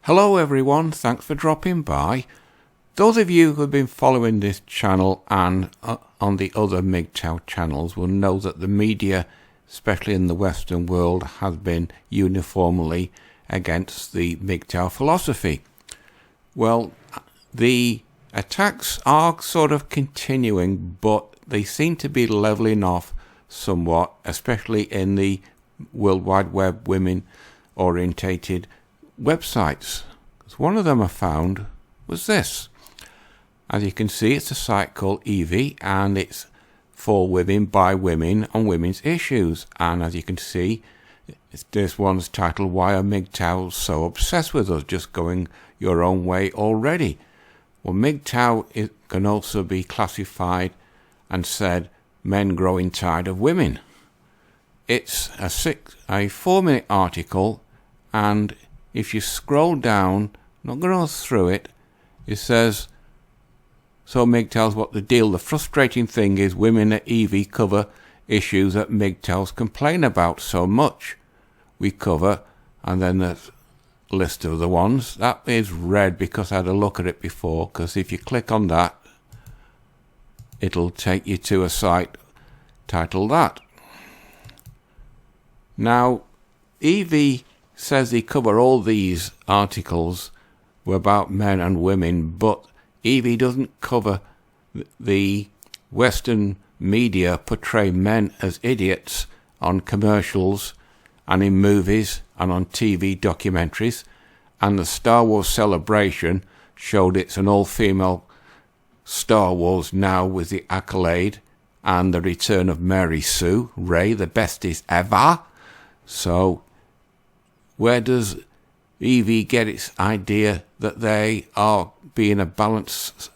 Hello everyone, thanks for dropping by. Those of you who have been following this channel and on the other MGTOW channels will know that the media, especially in the Western world, has been uniformly against the MGTOW philosophy. Well, the attacks are sort of continuing, but they seem to be leveling off somewhat, especially in the World Wide Web women-orientated websites. One of them I found was this. As you can see, it's a site called Evie, and it's for women by women on women's issues. And as you can see, this one's titled, "Why are MGTOWs so obsessed with us? Just going your own way already?" Well, MGTOW can also be classified and said, men growing tired of women. It's a 4-minute article, and if you scroll down, I'm not going to go through it, it says, so MGTOWs, what the deal? The frustrating thing is women at Evie cover issues that MGTOWs complain about so much. We cover, and then there's a list of the ones. That is red because I had a look at it before, because if you click on that, it'll take you to a site titled that. Now, Evie says they cover all these articles about men and women, but Evie doesn't cover the Western media portray men as idiots on commercials and in movies and on TV documentaries, and the Star Wars Celebration showed it's an all-female Star Wars now with the accolade and the return of Mary Sue, Rey, the bestest ever. So where does Evie get its idea that they are being a balanced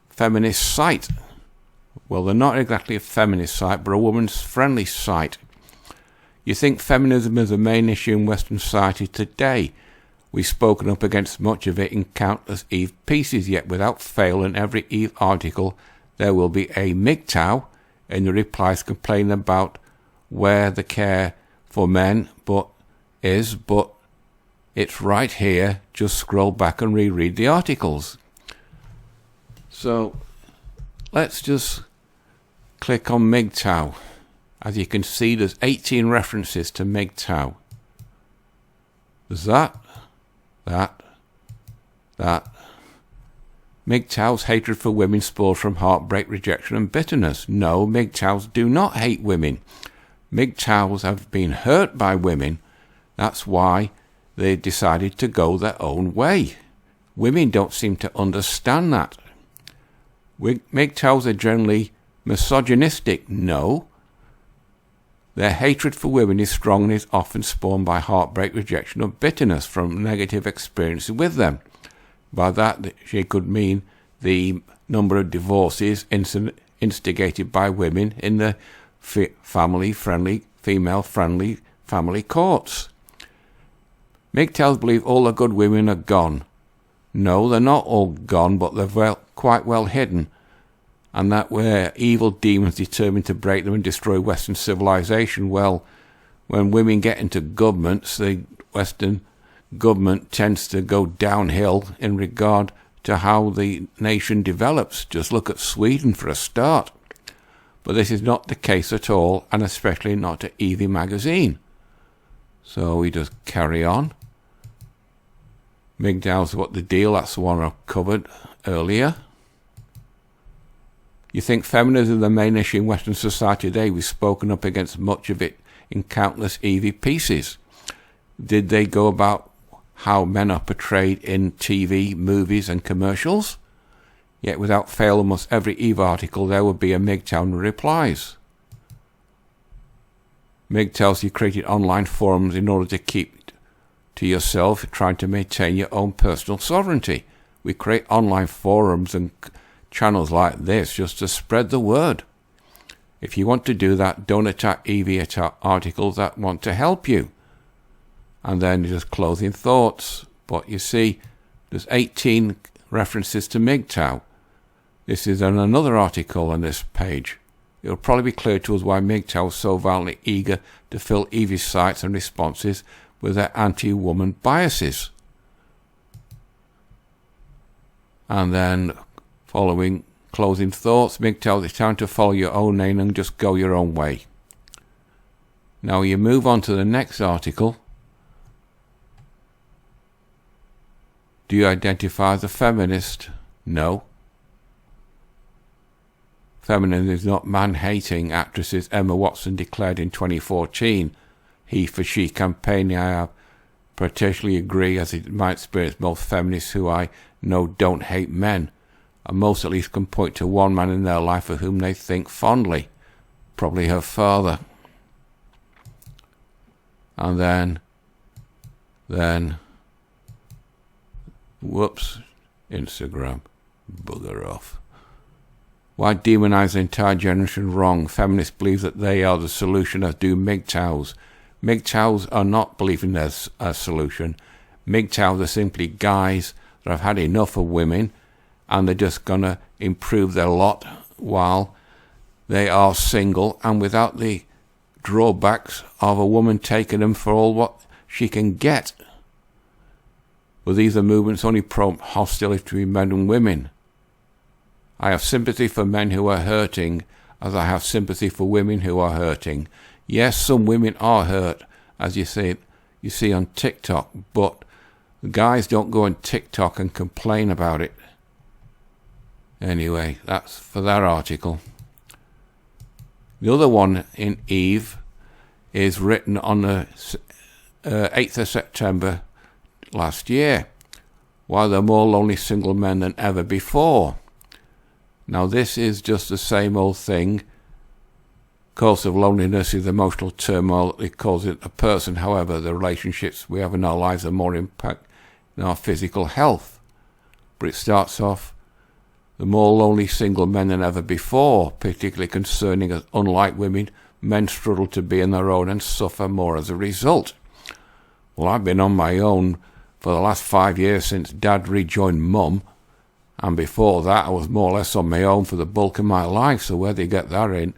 feminist site? Well, they're not exactly a feminist site, but a woman's friendly site. You think feminism is the main issue in Western society today. We've spoken up against much of it in countless Eve pieces, yet without fail in every Eve article there will be a MGTOW in the replies complaining about where the care for men but it's right here. Just scroll back and reread the articles. So let's just click on MGTOW. As you can see, there's 18 references to MGTOW. There's that. MGTOW's hatred for women spawns from heartbreak, rejection and bitterness. No, MGTOWs do not hate women. MGTOWs have been hurt by women. That's why they decided to go their own way. Women don't seem to understand that. MGTOWs are generally misogynistic. No. Their hatred for women is strong and is often spawned by heartbreak, rejection or bitterness from negative experiences with them. By that, she could mean the number of divorces instigated by women in the family-friendly, female-friendly family courts. MGTOWs believe all the good women are gone. No, they're not all gone, but they're quite well hidden. And that we're evil demons determined to break them and destroy Western civilization. Well, when women get into governments, the Western government tends to go downhill in regard to how the nation develops. Just look at Sweden for a start. But this is not the case at all, and especially not at Evie magazine. So we just carry on. MGTOWs, what the deal? That's the one I covered earlier. You think feminism is the main issue in Western society today? We've spoken up against much of it in countless Evie pieces. Did they go about how men are portrayed in TV, movies and commercials? Yet without fail, almost every Eve article there would be a MGTOW in replies. MGTOWs, you created online forums in order to keep to yourself, trying to maintain your own personal sovereignty. We create online forums and channels like this just to spread the word. If you want to do that, don't attack Evie articles that want to help you. And then just closing thoughts. But you see, there's 18 references to MGTOW. This is another article on this page. It will probably be clear to us why MGTOW is so violently eager to fill Evie's sites and responses with their anti-woman biases. And then following closing thoughts, MGTOW, it's time to follow your own lane and just go your own way. Now you move on to the next article. Do you identify as a feminist? No. Feminism is not man-hating, actresses Emma Watson declared in 2014. He for she campaigning, I have particularly agree, as in my experience most feminists who I know don't hate men, and most at least can point to one man in their life of whom they think fondly, probably her father. And then, whoops, Instagram, bugger off. Why demonize the entire generation? Wrong. Feminists believe that they are the solution, as do MGTOWs. MGTOWs are not believing there's a solution. MGTOWs are simply guys that have had enough of women, and they're just going to improve their lot while they are single and without the drawbacks of a woman taking them for all what she can get. But these are movements only promote hostility between men and women. I have sympathy for men who are hurting, as I have sympathy for women who are hurting. Yes, some women are hurt, as you see on TikTok, but guys don't go on TikTok and complain about it. Anyway, that's for that article. The other one in Eve is written on the 8th of September last year. Why there are more lonely single men than ever before. Now this is just the same old thing. Cause of loneliness is emotional turmoil that causes a person. However, the relationships we have in our lives are more impact in our physical health. But it starts off the more lonely single men than ever before, particularly concerning as unlike women, men struggle to be on their own and suffer more as a result. Well, I've been on my own for the last 5 years since Dad rejoined Mum, and before that I was more or less on my own for the bulk of my life, so whether you get that in,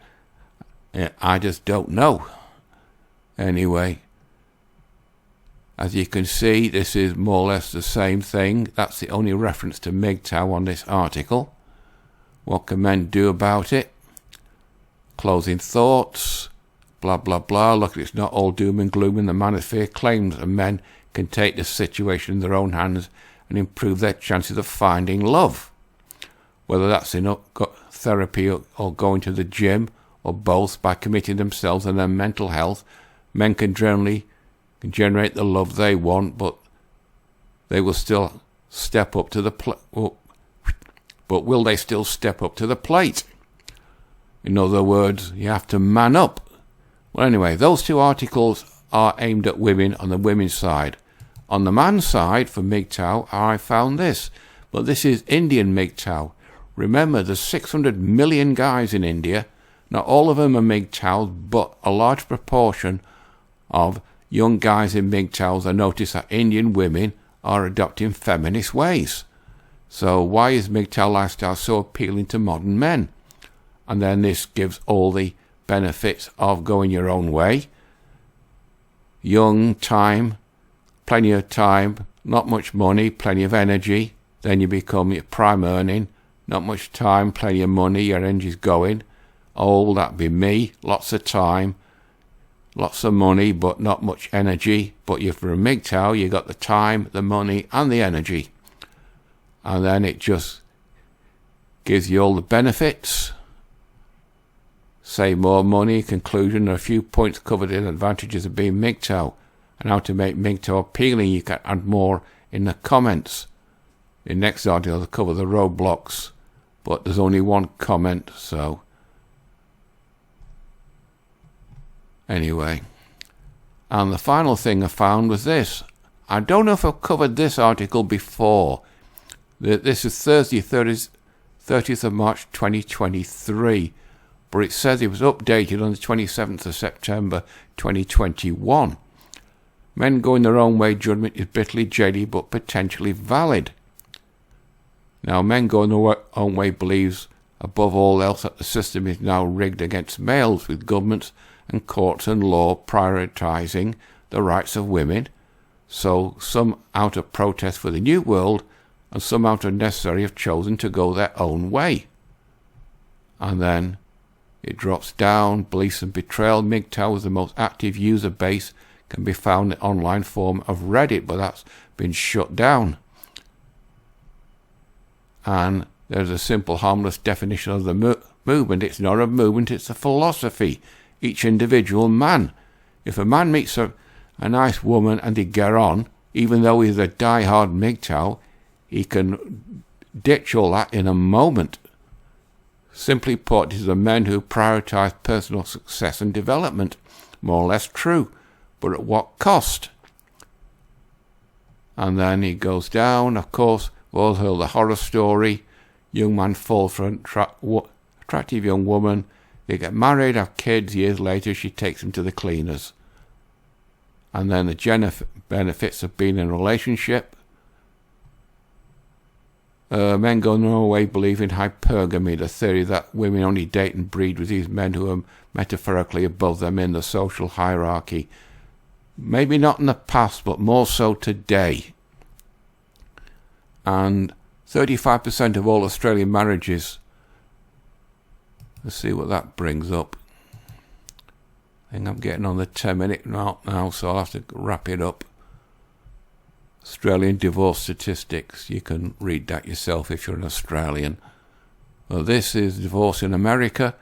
I just don't know. Anyway, as you can see, this is more or less the same thing. That's the only reference to MGTOW on this article. What can men do about it? Closing thoughts. Blah, blah, blah. Look, it's not all doom and gloom in the manosphere. Claims that men can take the situation in their own hands and improve their chances of finding love. Whether that's in therapy or going to the gym, or both, by committing themselves and their mental health, men can generate the love they want, but they will still step up to the but will they still step up to the plate? In other words, you have to man up. Well, anyway, those two articles are aimed at women on the women's side. On the man's side, for MGTOW, I found this. But this is Indian MGTOW. Remember, there's 600 million guys in India. Not all of them are MGTOWs, but a large proportion of young guys in MGTOWs. I notice that Indian women are adopting feminist ways. So why is MGTOW lifestyle so appealing to modern men? And then this gives all the benefits of going your own way. Young, time, plenty of time, not much money, plenty of energy. Then you become your prime earning. Not much time, plenty of money, your energy's going. Oh, that'd be me. Lots of time, lots of money, but not much energy. But if you're a MGTOW, you got the time, the money, and the energy. And then it just gives you all the benefits. Save more money. Conclusion, there are a few points covered in advantages of being MGTOW. And how to make MGTOW appealing, you can add more in the comments. In next article, I'll cover the roadblocks. But there's only one comment, so... Anyway, and the final thing I found was this. I don't know if I've covered this article before. This is Thursday, 30th of March 2023, but it says it was updated on the 27th of September 2021. Men going their own way judgment is bitterly jaded but potentially valid. Now, men going their own way believes above all else that the system is now rigged against males, with governments and courts and law prioritising the rights of women. So some out of protest for the new world and some out of necessary have chosen to go their own way. And then it drops down. Beliefs and betrayal. MGTOW is the most active user base, can be found in the online form of Reddit, but that's been shut down. And there's a simple, harmless definition of the movement. It's not a movement, it's a philosophy. Each individual man. If a man meets a nice woman and they get on, even though he's a die-hard MGTOW, he can ditch all that in a moment. Simply put, it is the men who prioritise personal success and development. More or less true, but at what cost? And then he goes down, of course, we'll hear the horror story. Young man falls for an attractive young woman. They get married, have kids. Years later, she takes him to the cleaners. And then the benefits of being in a relationship. Men go no way believe in hypergamy, the theory that women only date and breed with these men who are metaphorically above them in the social hierarchy. Maybe not in the past, but more so today. And 35% of all Australian marriages. Let's see what that brings up. I think I'm getting on the 10-minute mark now, so I'll have to wrap it up. Australian divorce statistics. You can read that yourself if you're an Australian. Well, this is divorce in America.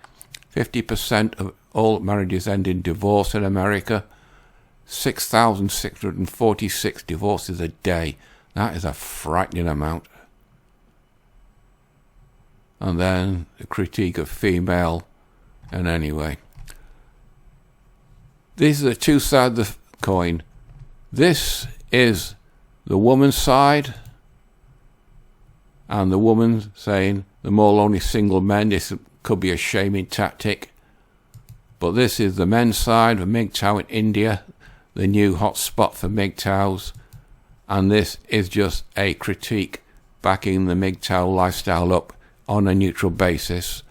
50% of all marriages end in divorce in America. 6,646 divorces a day. That is a frightening amount. And then the critique of female. And anyway, these are the two sides of the coin. This is the woman's side, and the woman saying the more lonely single men, this could be a shaming tactic. But this is the men's side of MGTOW in India, the new hot spot for MGTOWs, and this is just a critique backing the MGTOW lifestyle up on a neutral basis.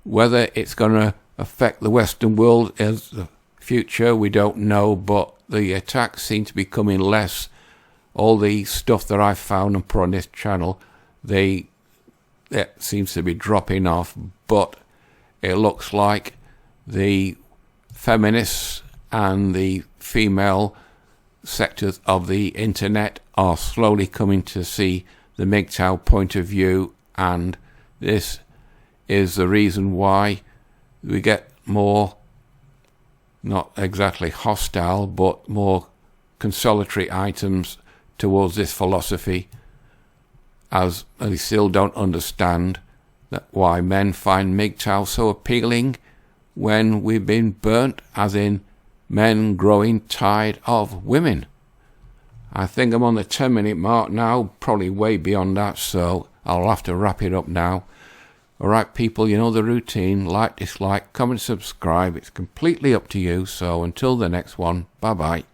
Whether it's going to affect the Western world as the future, we don't know, but the attacks seem to be coming less. All the stuff that I've found and put on this channel, it seems to be dropping off, but it looks like the feminists and the female sectors of the internet are slowly coming to see the MGTOW point of view, and this is the reason why we get more, not exactly hostile, but more consolatory items towards this philosophy, as they still don't understand that why men find MGTOW so appealing when we've been burnt, as in men growing tired of women. I think I'm on the 10-minute mark now, probably way beyond that, so I'll have to wrap it up now. Alright people, you know the routine. Like, dislike, comment, subscribe. It's completely up to you, so until the next one, bye bye.